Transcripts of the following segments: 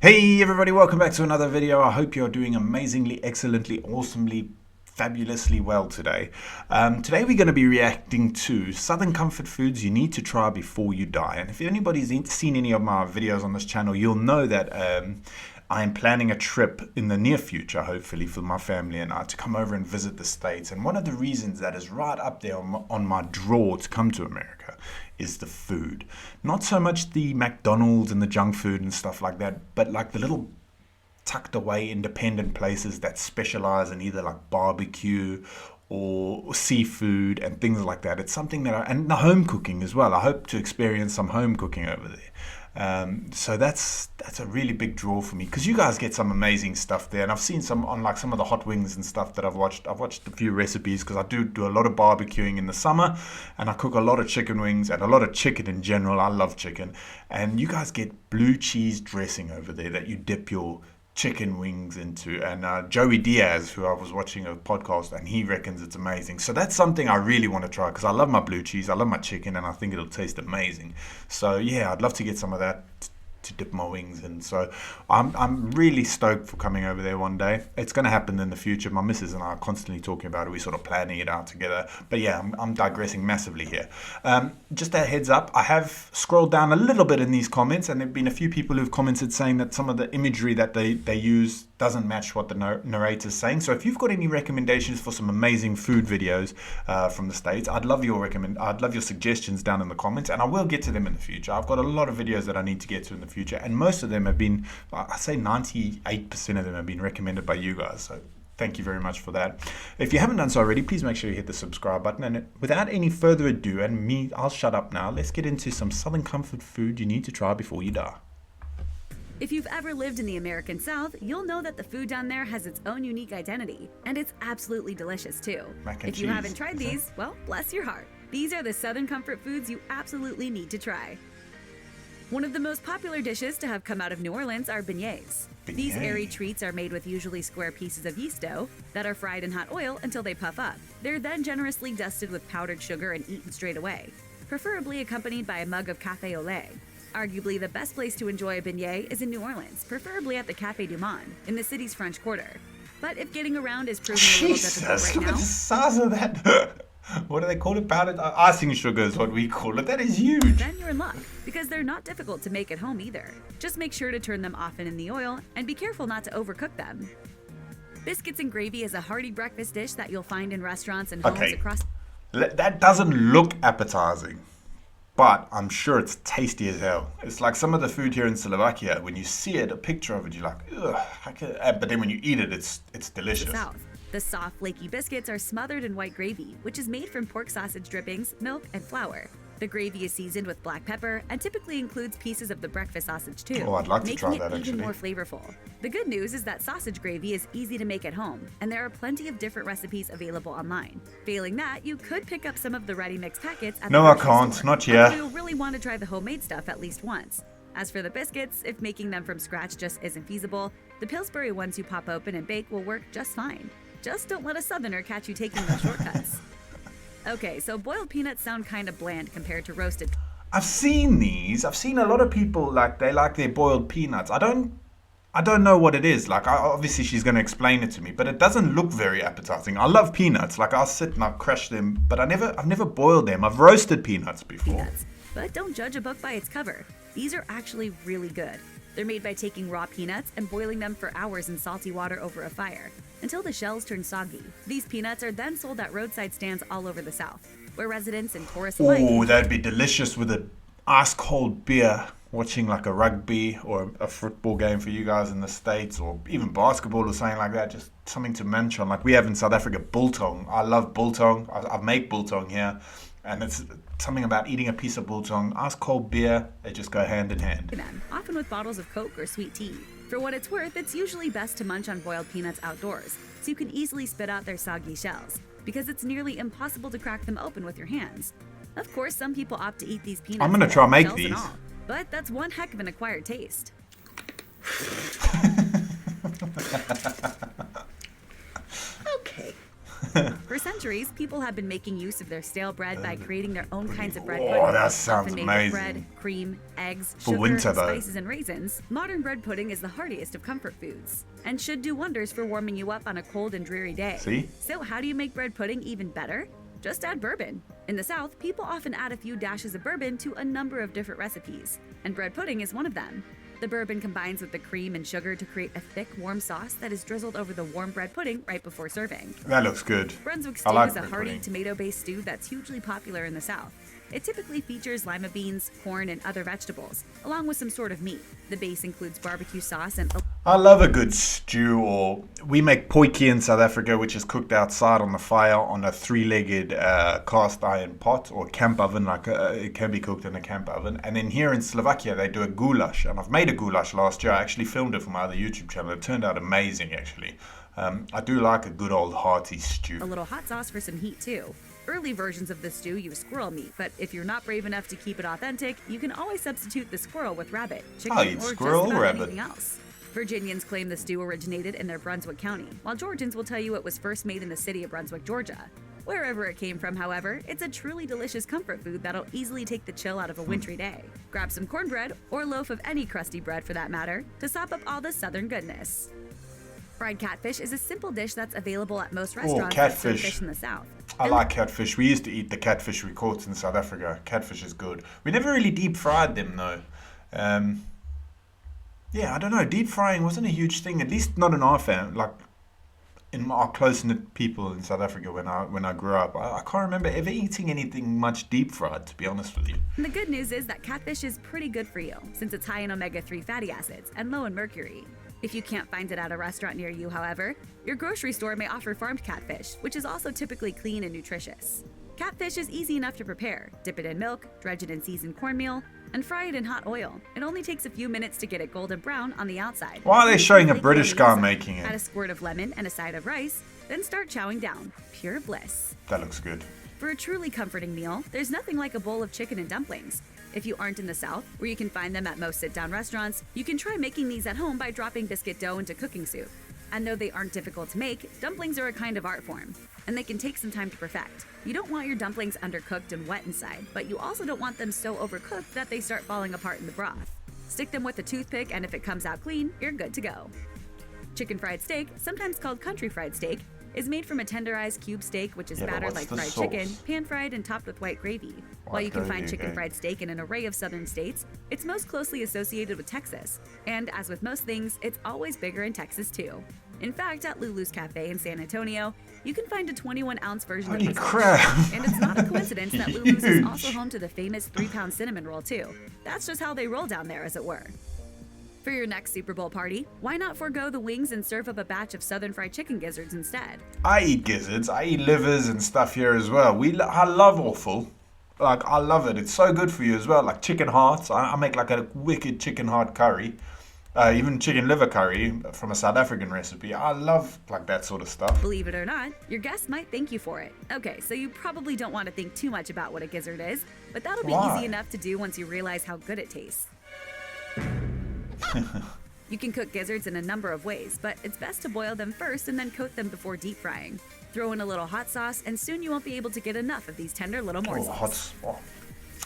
Hey everybody, welcome back to another video. I hope you're doing amazingly, excellently, awesomely, fabulously well today. Today we're going to be reacting to Southern comfort foods you need to try before you die. And if anybody's seen any of my videos on this channel, you'll know that I am planning a trip in the near future, hopefully, for my family and I to come over and visit the States. And one of the reasons that is right up there on my draw to come to America is the food. Not so much the McDonald's and the junk food and stuff like that, but like the little tucked away independent places that specialize in either like barbecue or seafood and things like that. It's something that and the home cooking as well. I hope to experience some home cooking over there. So that's a really big draw for me because you guys get some amazing stuff there, and I've seen some on like some of the hot wings and stuff that I've watched a few recipes because I do a lot of barbecuing in the summer, and I cook a lot of chicken wings and a lot of chicken in general. I love chicken, and you guys get blue cheese dressing over there that you dip your chicken wings into, and Joey Diaz, who I was watching a podcast, and he reckons it's amazing. So that's something I really want to try because I love my blue cheese, I love my chicken, and I think it'll taste amazing. So yeah, I'd love to get some of that to dip my wings in. So I'm really stoked for coming over there one day. It's going to happen in the future. My missus and I are constantly talking about it. We're sort of planning it out together. But yeah, I'm digressing massively here. Just a heads up, I have scrolled down a little bit in these comments, and there have been a few people who've commented saying that some of the imagery that they use doesn't match what the narrator's saying. So if you've got any recommendations for some amazing food videos from the States, I'd love your suggestions down in the comments, and I will get to them in the future. I've got a lot of videos that I need to get to in the future, and most of them have been, I say 98% of them have been recommended by you guys. So thank you very much for that. If you haven't done so already, please make sure you hit the subscribe button. And without any further ado, I'll shut up now. Let's get into some Southern comfort food you need to try before you die. If you've ever lived in the American South, you'll know that the food down there has its own unique identity, and it's absolutely delicious too. If you haven't tried these, well, bless your heart. These are the Southern comfort foods you absolutely need to try. One of the most popular dishes to have come out of New Orleans are beignets. These airy treats are made with usually square pieces of yeast dough that are fried in hot oil until they puff up. They're then generously dusted with powdered sugar and eaten straight away, preferably accompanied by a mug of café au lait. Arguably, the best place to enjoy a beignet is in New Orleans, preferably at the Café du Monde, in the city's French Quarter. But if getting around is proving a little difficult right now... Look at the size of that! What do they call it? Powdered icing sugar is what we call it. That is huge! Then you're in luck, because they're not difficult to make at home either. Just make sure to turn them often in the oil, and be careful not to overcook them. Biscuits and gravy is a hearty breakfast dish that you'll find in restaurants and homes across... That doesn't look appetizing, but I'm sure it's tasty as hell. It's like some of the food here in Slovakia. When you see it, a picture of it, you're like, ugh. But then when you eat it, it's delicious. The soft, flaky biscuits are smothered in white gravy, which is made from pork sausage drippings, milk, and flour. The gravy is seasoned with black pepper and typically includes pieces of the breakfast sausage too, Oh, I'd like to try that making it actually. even more flavorful. The good news is that sausage gravy is easy to make at home, and there are plenty of different recipes available online. Failing that, you could pick up some of the ready mix packets at the No, I grocery can't. store. Not yet. You'll really want to try the homemade stuff at least once. As for the biscuits, if making them from scratch just isn't feasible, the Pillsbury ones you pop open and bake will work just fine. Just don't let a Southerner catch you taking those shortcuts. Okay, so boiled peanuts sound kind of bland compared to roasted. I've seen these. I've seen a lot of people they like their boiled peanuts. I don't know what it is. Like, obviously she's going to explain it to me, but it doesn't look very appetizing. I love peanuts. Like, I'll sit and I'll crush them, but I've never boiled them. I've roasted peanuts before. But don't judge a book by its cover. These are actually really good. They're made by taking raw peanuts and boiling them for hours in salty water over a fire until the shells turn soggy. These peanuts are then sold at roadside stands all over the South, where residents and tourists alike... Oh, that'd be delicious with an ice-cold beer, watching like a rugby or a football game for you guys in the States, or even basketball or something like that. Just something to munch on. Like we have in South Africa, biltong. I love biltong. I make biltong here. And it's something about eating a piece of biltong, ice-cold beer, they just go hand in hand. Often with bottles of Coke or sweet tea. For what it's worth, it's usually best to munch on boiled peanuts outdoors, so you can easily spit out their soggy shells, because it's nearly impossible to crack them open with your hands. Of course, some people opt to eat these peanuts. I'm gonna try and make these. But that's one heck of an acquired taste. Okay. For centuries, people have been making use of their stale bread by creating their own kinds of bread pudding. Oh, that sounds Often made amazing. with bread, cream, eggs, For sugar, winter, though. spices, and raisins, modern bread pudding is the heartiest of comfort foods and should do wonders for warming you up on a cold and dreary day. See? So how do you make bread pudding even better? Just add bourbon. In the South, people often add a few dashes of bourbon to a number of different recipes, and bread pudding is one of them. The bourbon combines with the cream and sugar to create a thick, warm sauce that is drizzled over the warm bread pudding right before serving. That looks good. Brunswick I stew like is a bread hearty, pudding. tomato-based stew that's hugely popular in the South. It typically features lima beans, corn, and other vegetables, along with some sort of meat. The base includes barbecue sauce and... I love a good stew, or we make potlikker in South Africa, which is cooked outside on the fire on a three-legged cast iron pot or camp oven, it can be cooked in a camp oven. And then here in Slovakia, they do a goulash, and I've made a goulash last year. I actually filmed it for my other YouTube channel. It turned out amazing, actually. I do like a good old hearty stew. A little hot sauce for some heat, too. Early versions of the stew use squirrel meat, but if you're not brave enough to keep it authentic, you can always substitute the squirrel with rabbit, chicken, I'll eat or squirrel just or about rabbit. anything else. Virginians claim the stew originated in their Brunswick County, while Georgians will tell you it was first made in the city of Brunswick, Georgia. Wherever it came from, however, it's a truly delicious comfort food that'll easily take the chill out of a wintry day. Grab some cornbread, or a loaf of any crusty bread for that matter, to sop up all the southern goodness. Fried catfish is a simple dish that's available at most restaurants that serve catfish. fish in the South. I like catfish. We used to eat the catfish we caught in South Africa. Catfish is good. We never really deep fried them though. Yeah, I don't know. Deep frying wasn't a huge thing, at least not in our family. Like in our close-knit people in South Africa when I grew up. I can't remember ever eating anything much deep fried, to be honest with you. And the good news is that catfish is pretty good for you, since it's high in omega-3 fatty acids and low in mercury. If you can't find it at a restaurant near you, however, your grocery store may offer farmed catfish, which is also typically clean and nutritious. Catfish is easy enough to prepare. Dip it in milk, dredge it in seasoned cornmeal, and fry it in hot oil. It only takes a few minutes to get it golden brown on the outside. Why are they showing a Flake British on the guy inside. making Add a it? squirt of lemon and a side of rice, then start chowing down. Pure bliss. That looks good. For a truly comforting meal, there's nothing like a bowl of chicken and dumplings. If you aren't in the South, where you can find them at most sit-down restaurants, you can try making these at home by dropping biscuit dough into cooking soup. And though they aren't difficult to make, dumplings are a kind of art form, and they can take some time to perfect. You don't want your dumplings undercooked and wet inside, but you also don't want them so overcooked that they start falling apart in the broth. Stick them with a toothpick, and if it comes out clean, you're good to go. Chicken fried steak, sometimes called country fried steak, is made from a tenderized cube steak, which is Yeah, but battered what's like the fried sauce? chicken, pan-fried and topped with white gravy. While you can gravy, find chicken okay. fried steak in an array of southern states, it's most closely associated with Texas. And as with most things, it's always bigger in Texas too. In fact, at Lulu's Cafe in San Antonio, you can find a 21-ounce version Holy of this crap. dish. And it's not a coincidence that Lulu's is Huge. also home to the famous 3-pound cinnamon roll too. That's just how they roll down there, as it were. For your next Super Bowl party, why not forego the wings and serve up a batch of southern fried chicken gizzards instead? I eat gizzards. I eat livers and stuff here as well. I love offal. Like, I love it. It's so good for you as well. Like chicken hearts. I make like a wicked chicken heart curry. Even chicken liver curry from a South African recipe. I love like that sort of stuff. Believe it or not, your guests might thank you for it. Okay, so you probably don't want to think too much about what a gizzard is, but that'll be Why? easy enough to do once you realize how good it tastes. You can cook gizzards in a number of ways, but it's best to boil them first and then coat them before deep frying. Throw in a little hot sauce, and soon you won't be able to get enough of these tender little Oh, morsels. I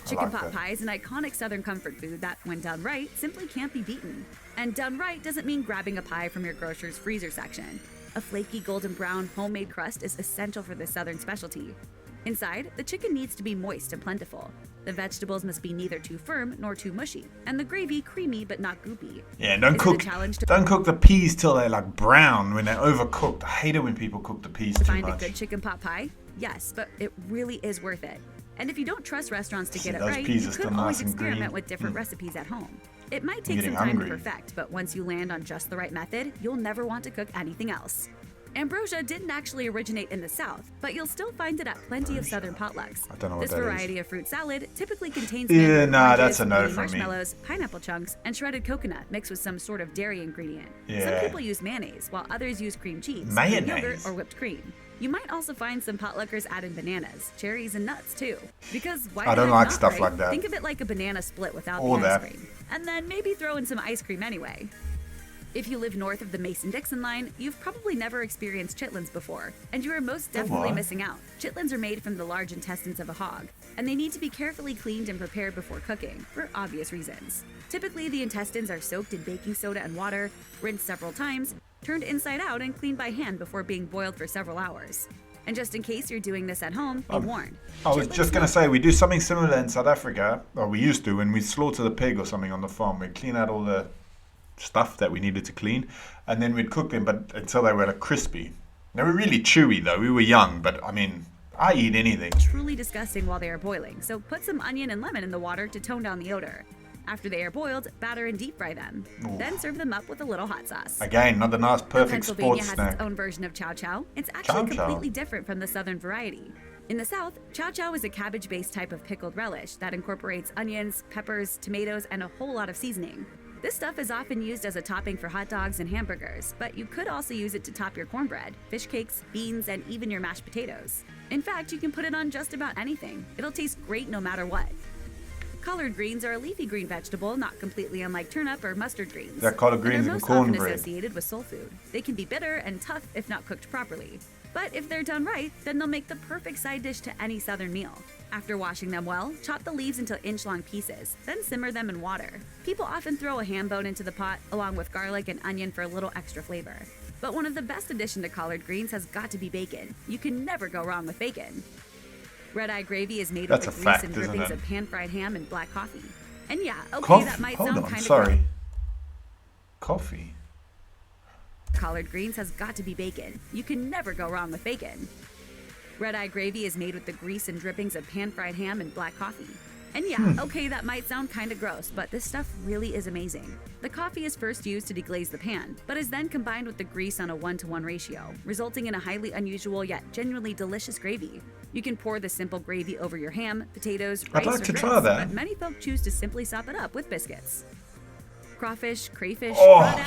Chicken like pot that. pie is an iconic southern comfort food that, when done right, simply can't be beaten. And done right doesn't mean grabbing a pie from your grocer's freezer section. A flaky golden brown homemade crust is essential for this southern specialty. Inside, the chicken needs to be moist and plentiful. The vegetables must be neither too firm nor too mushy, and the gravy creamy but not goopy. Yeah, don't Is it a cook. challenge to Don't cook the peas till they're like brown when they're overcooked. I hate it when people cook the peas too find a much. good chicken pot pie? Yes, but it really is worth it. And if you don't trust restaurants to See, get it those right, peas you are could still always nice and experiment green. with different recipes at home. It might take some getting time hungry. to perfect, but once you land on just the right method, you'll never want to cook anything else. Ambrosia didn't actually originate in the South, but you'll still find it at plenty of southern potlucks. I don't know what This that is. variety of fruit salad typically contains Yeah, mandarin nah, oranges, that's a no mini from me. marshmallows, pineapple chunks, and shredded coconut mixed with some sort of dairy ingredient. Some Yeah. people use mayonnaise, while others use cream cheese, Mayonnaise? yogurt, or whipped cream. You might also find some potluckers add in bananas, cherries, and nuts too. Because why I the don't heck like not, stuff right? like that. Think of it like a banana split without All the ice that. cream. And then maybe throw in some ice cream anyway. If you live north of the Mason-Dixon line, you've probably never experienced chitlins before, and you are most definitely missing out. Chitlins are made from the large intestines of a hog, and they need to be carefully cleaned and prepared before cooking, for obvious reasons. Typically, the intestines are soaked in baking soda and water, rinsed several times, turned inside out, and cleaned by hand before being boiled for several hours. And just in case you're doing this at home, be warned. I was just going to say, we do something similar in South Africa, or we used to, when we slaughter the pig or something on the farm. We'd clean out all the stuff that we needed to clean, and then we'd cook them, but until they were crispy. They were really chewy though. We were young, but I mean, I eat anything. Truly disgusting while they are boiling, so put some onion and lemon in the water to tone down the odor. After they are boiled, batter and deep fry them. Ooh. Then serve them up with a little hot sauce. Again, another nice perfect sports snack. Pennsylvania has its own version of chow-chow. It's actually completely different from the southern variety. In the South, chow-chow is a cabbage-based type of pickled relish that incorporates onions, peppers, tomatoes, and a whole lot of seasoning. This stuff is often used as a topping for hot dogs and hamburgers, but you could also use it to top your cornbread, fish cakes, beans, and even your mashed potatoes. In fact, you can put it on just about anything. It'll taste great no matter what. Collard greens are a leafy green vegetable, not completely unlike turnip or mustard greens. They're collard greens and cornbread. They're most often associated with soul food. They can be bitter and tough if not cooked properly. But if they're done right, then they'll make the perfect side dish to any southern meal. After washing them well, chop the leaves into inch-long pieces, then simmer them in water. People often throw a ham bone into the pot, along with garlic and onion for a little extra flavor. But one of the best additions to collard greens has got to be bacon. You can never go wrong with bacon. Red-eye gravy is made with the grease and drippings of pan-fried ham and black coffee. And yeah, okay, that might sound kind of gross. Coffee? Collard greens has got to be bacon. You can never go wrong with bacon. Red-eye gravy is made with the grease and drippings of pan-fried ham and black coffee. And yeah, okay, that might sound kind of gross, but this stuff really is amazing. The coffee is first used to deglaze the pan, but is then combined with the grease on a 1-to-1 ratio, resulting in a highly unusual yet genuinely delicious gravy. You can pour the simple gravy over your ham, potatoes, rice, I'd like or to grits, try that. But many folk choose to simply sop it up with biscuits. Crawfish, crayfish,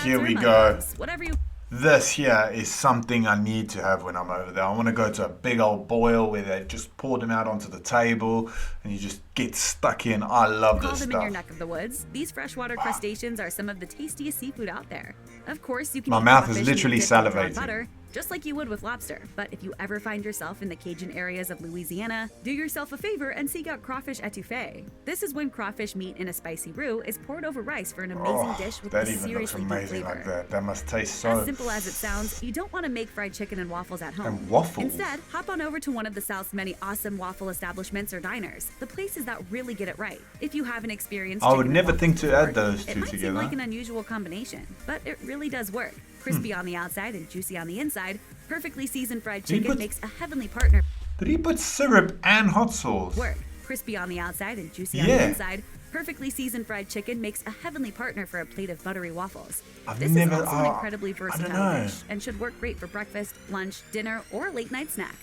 here we go. Bugs, whatever you... This here is something I need to have when I'm over there. I want to go to a big old boil where they just pour them out onto the table and you just get stuck in. I love this stuff. Call them in your neck of the woods. These freshwater crustaceans are some of the tastiest seafood out there. Of course, you can My mouth is literally salivating. Butter, just like you would with lobster. But if you ever find yourself in the Cajun areas of Louisiana, do yourself a favor and seek out crawfish etouffee. This is when crawfish meat in a spicy roux is poured over rice for an amazing dish with a seriously good flavor. Like that. That must taste so... As simple as it sounds, you don't want to make fried chicken and waffles at home. And waffles? Instead, hop on over to one of the South's many awesome waffle establishments or diners, the places that really get it right. If you haven't experienced I would never think to add those two together. It might seem like an unusual combination, but it really does work. Crispy on the outside and juicy on the inside, perfectly seasoned fried chicken makes a heavenly partner. Did he put syrup and hot sauce? Work. Crispy on the outside and juicy on the inside, perfectly seasoned fried chicken makes a heavenly partner for a plate of buttery waffles. This is also an incredibly versatile dish and should work great for breakfast, lunch, dinner, or a late-night snack.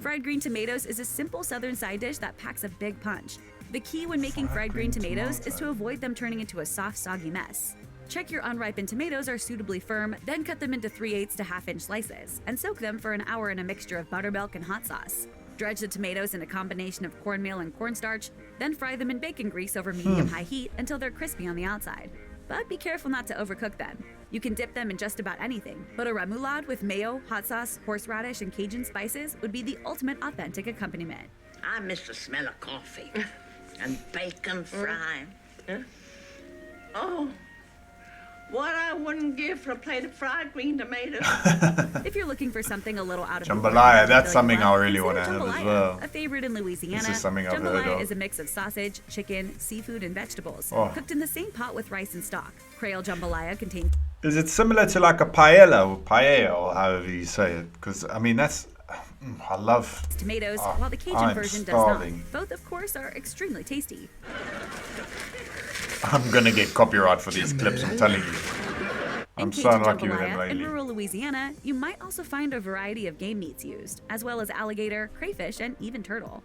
Fried green tomatoes is a simple southern side dish that packs a big punch. The key when making fried green tomatoes is to avoid them turning into a soft, soggy mess. Check your unripened tomatoes are suitably firm, then cut them into 3/8 to half-inch slices, and soak them for an hour in a mixture of buttermilk and hot sauce. Dredge the tomatoes in a combination of cornmeal and cornstarch, then fry them in bacon grease over medium-high heat until they're crispy on the outside. But be careful not to overcook them. You can dip them in just about anything, but a remoulade with mayo, hot sauce, horseradish, and Cajun spices would be the ultimate authentic accompaniment. I miss the smell of coffee and bacon frying. Oh, what I wouldn't give for a plate of fried green tomatoes. If you're looking for something a little out of Jambalaya, that's something I really want to have as well. A favorite in Louisiana, this is something I've heard of. Jambalaya is a mix of sausage, chicken, seafood, and vegetables, cooked in the same pot with rice and stock. Creole jambalaya contains... Is it similar to like a paella or however you say it? Because, I mean, that's... I love... tomatoes, while the Cajun version does not. Both, of course, are extremely tasty. I'm going to get copyright for these clips, I'm telling you. I'm so lucky with them lately. In rural Louisiana, you might also find a variety of game meats used, as well as alligator, crayfish, and even turtle.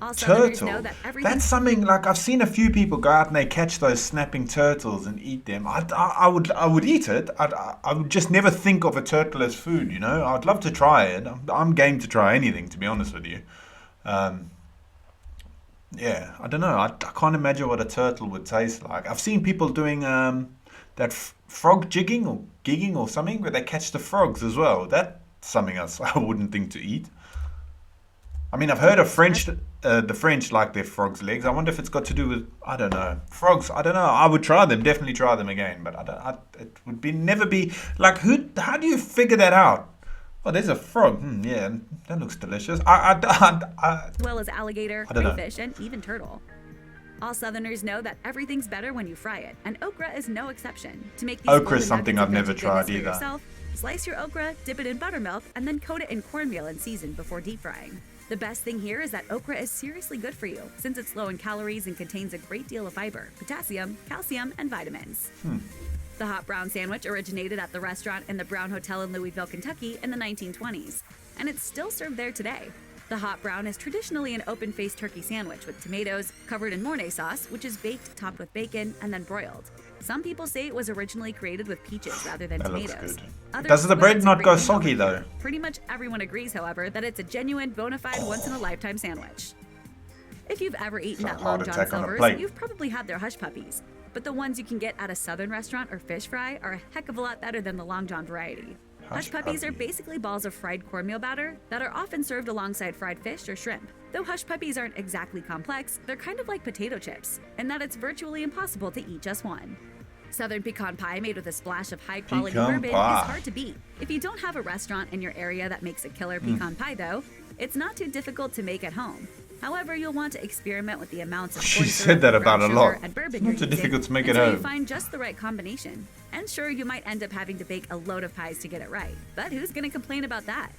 All Southerners know that everything... That's something, like, I've seen a few people go out and they catch those snapping turtles and eat them. I would eat it. I would just never think of a turtle as food, you know? I'd love to try it. I'm game to try anything, to be honest with you. Yeah, I don't know. I can't imagine what a turtle would taste like. I've seen people doing that frog jigging or gigging or something, where they catch the frogs as well. That's something else I wouldn't think to eat. I mean, I've heard of the French like their frogs' legs. I wonder if it's got to do with, I don't know, frogs. I don't know. I would try them, definitely try them again. But it would never be like, how do you figure that out? Oh, there's a frog. Yeah, that looks delicious. As well as alligator, crayfish, and even turtle. All Southerners know that everything's better when you fry it, and okra is no exception. To make these okra is something I've never tried either. Yourself, slice your okra, dip it in buttermilk, and then coat it in cornmeal and season before deep frying. The best thing here is that okra is seriously good for you, since it's low in calories and contains a great deal of fiber, potassium, calcium, and vitamins. The hot brown sandwich originated at the restaurant in the Brown Hotel in Louisville, Kentucky in the 1920s, and it's still served there today. The hot brown is traditionally an open-faced turkey sandwich with tomatoes covered in Mornay sauce, which is baked, topped with bacon, and then broiled. Some people say it was originally created with peaches rather than tomatoes. Looks good. Does the bread not go soggy though? Pretty much everyone agrees, however, that it's a genuine, bona fide, once-in-a-lifetime sandwich. If you've ever eaten at Long John Silver's, you've probably had their hush puppies. But the ones you can get at a Southern restaurant or fish fry are a heck of a lot better than the Long John variety. Hush puppies are basically balls of fried cornmeal batter that are often served alongside fried fish or shrimp. Though hush puppies aren't exactly complex, they're kind of like potato chips, in that it's virtually impossible to eat just one. Southern pecan pie made with a splash of high-quality bourbon is hard to beat. If you don't have a restaurant in your area that makes a killer pecan pie, though, it's not too difficult to make at home. However, you'll want to experiment with the amounts of she said that about a lot. And bourbon not too difficult to make at home. You find just the right combination. And sure, you might end up having to bake a load of pies to get it right. But who's going to complain about that?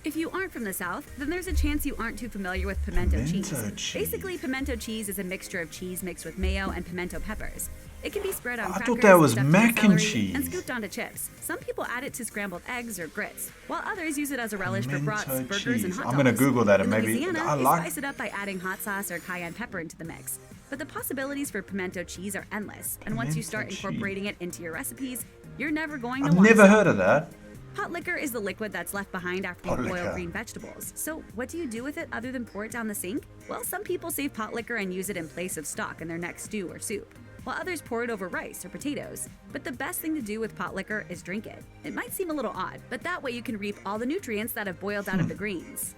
If you aren't from the South, then there's a chance you aren't too familiar with pimento cheese. Basically, pimento cheese is a mixture of cheese mixed with mayo and pimento peppers. It can be spread on crackers, I thought that was mac and cheese, and cheese. scooped onto chips. Some people add it to scrambled eggs or grits, while others use it as a relish for brats, burgers, and hot dogs. I'm gonna Google that and In maybe Louisiana, they spice it up by adding hot sauce or cayenne pepper into the mix. But the possibilities for pimento cheese are endless, and once you start incorporating it into your recipes, you're never going to want I've never heard of that. Potlikker is the liquid that's left behind after you boil green vegetables. So what do you do with it other than pour it down the sink? Well, some people save potlikker and use it in place of stock in their next stew or soup, while others pour it over rice or potatoes. But the best thing to do with potlikker is drink it. It might seem a little odd, but that way you can reap all the nutrients that have boiled out of the greens.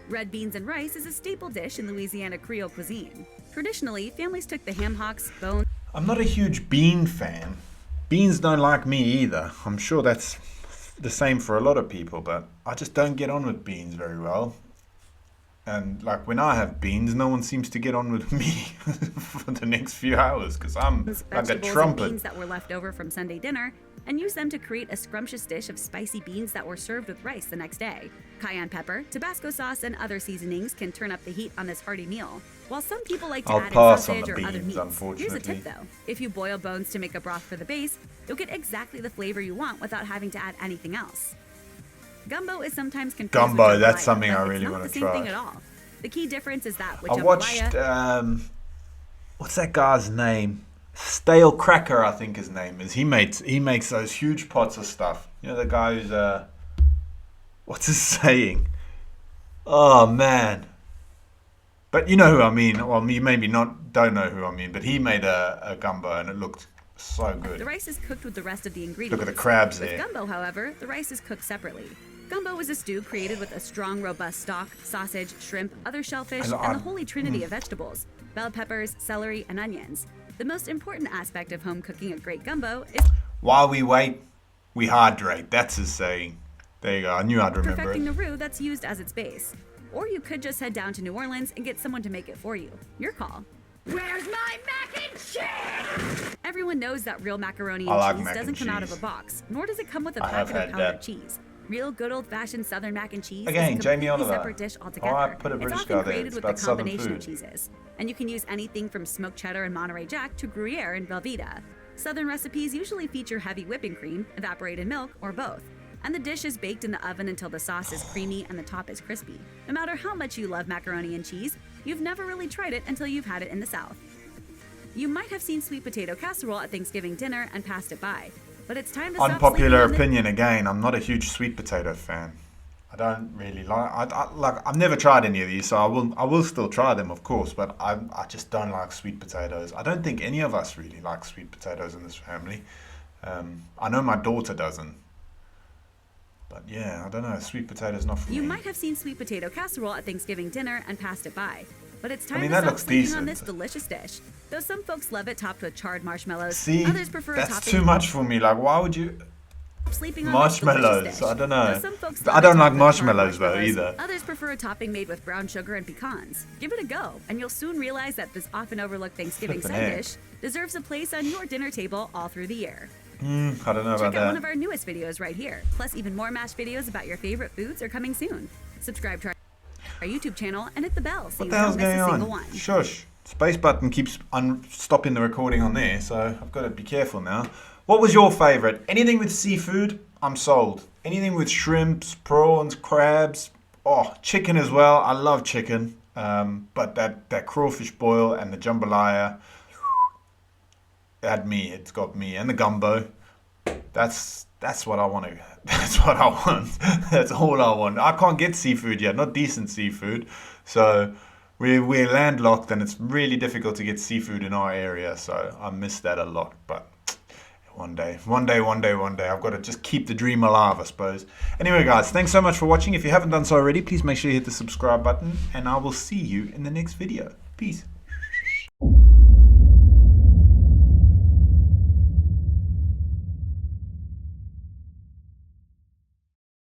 Red beans and rice is a staple dish in Louisiana Creole cuisine. Traditionally, families took the ham hocks, bones... I'm not a huge bean fan. Beans don't like me either. I'm sure that's the same for a lot of people, but I just don't get on with beans very well. And like when I have beans, no one seems to get on with me for the next few hours because I'm like a trumpet. And beans that were left over from Sunday dinner and use them to create a scrumptious dish of spicy beans that were served with rice the next day. Cayenne pepper, Tabasco sauce, and other seasonings can turn up the heat on this hearty meal. While some people like to add in sausage or other meats, here's a tip though. If you boil bones to make a broth for the base, you'll get exactly the flavor you want without having to add anything else. Gumbo is sometimes confused with jambalaya, that's something I really want to try. It's not the same thing at all. The key difference is that with I watched, what's that guy's name? Stale Cracker, I think his name is. He makes those huge pots of stuff. You know the guy who's, what's his saying? Oh man. But you know who I mean. Well, you maybe don't know who I mean, but he made a gumbo and it looked so good. The rice is cooked with the rest of the ingredients. Look at the crabs there. With gumbo, however, the rice is cooked separately. Gumbo is a stew created with a strong, robust stock, sausage, shrimp, other shellfish, and the holy trinity of vegetables, bell peppers, celery, and onions. The most important aspect of home cooking a great gumbo is... While we wait, we hydrate. That's his saying. There you go. I knew I'd remember perfecting the roux that's used as its base. Or you could just head down to New Orleans and get someone to make it for you. Your call. Where's my mac and cheese? Everyone knows that real macaroni and cheese doesn't come out of a box, nor does it come with a packet of powdered cheese. Real good old-fashioned Southern mac and cheese Again, is a completely Jamie Oliver. separate dish altogether. I put a British it's often guy there. created It's with about a Southern combination of food. cheeses, and you can use anything from smoked cheddar and Monterey Jack to Gruyere and Velveeta. Southern recipes usually feature heavy whipping cream, evaporated milk, or both. And the dish is baked in the oven until the sauce is creamy and the top is crispy. No matter how much you love macaroni and cheese, you've never really tried it until you've had it in the South. You might have seen sweet potato casserole at Thanksgiving dinner and passed it by, but it's time to stop Unpopular sleeping on opinion again. I'm not a huge sweet potato fan. I don't really like. I've never tried any of these, so I will still try them, of course. But I just don't like sweet potatoes. I don't think any of us really like sweet potatoes in this family. I know my daughter doesn't. But yeah, I don't know. Sweet potato's not for me. You might have seen sweet potato casserole at Thanksgiving dinner and passed it by. But it's time to that stop looks sleeping decent on this delicious dish. Though some folks love it topped with charred marshmallows, See, others prefer a that's topping too much for me. Like, why would you... sleeping on Marshmallows, this delicious dish. I don't know. Though some folks I love don't it like topped with charred marshmallows, though, marshmallows, either. Others prefer a topping made with brown sugar and pecans. Give it a go, and you'll soon realize that this often overlooked Thanksgiving Flippin' side heck. dish deserves a place on your dinner table all through the year. I don't know Check about out one that. of our newest videos right here. Plus, even more MASH videos about your favorite foods are coming soon. Subscribe to our YouTube channel and hit the bell so What you the hell's don't miss going a single on? one. Shush. Space button keeps stopping the recording on there, so I've got to be careful now. What was your favourite? Anything with seafood, I'm sold. Anything with shrimps, prawns, crabs, chicken as well. I love chicken. But that crawfish boil and the jambalaya, it's got me, and the gumbo. That's what I want to. That's what I want. That's all I want. I can't get seafood yet, not decent seafood. So we're landlocked, and it's really difficult to get seafood in our area. So I miss that a lot. But one day, I've got to just keep the dream alive, I suppose. Anyway, guys, thanks so much for watching. If you haven't done so already, please make sure you hit the subscribe button, and I will see you in the next video. Peace.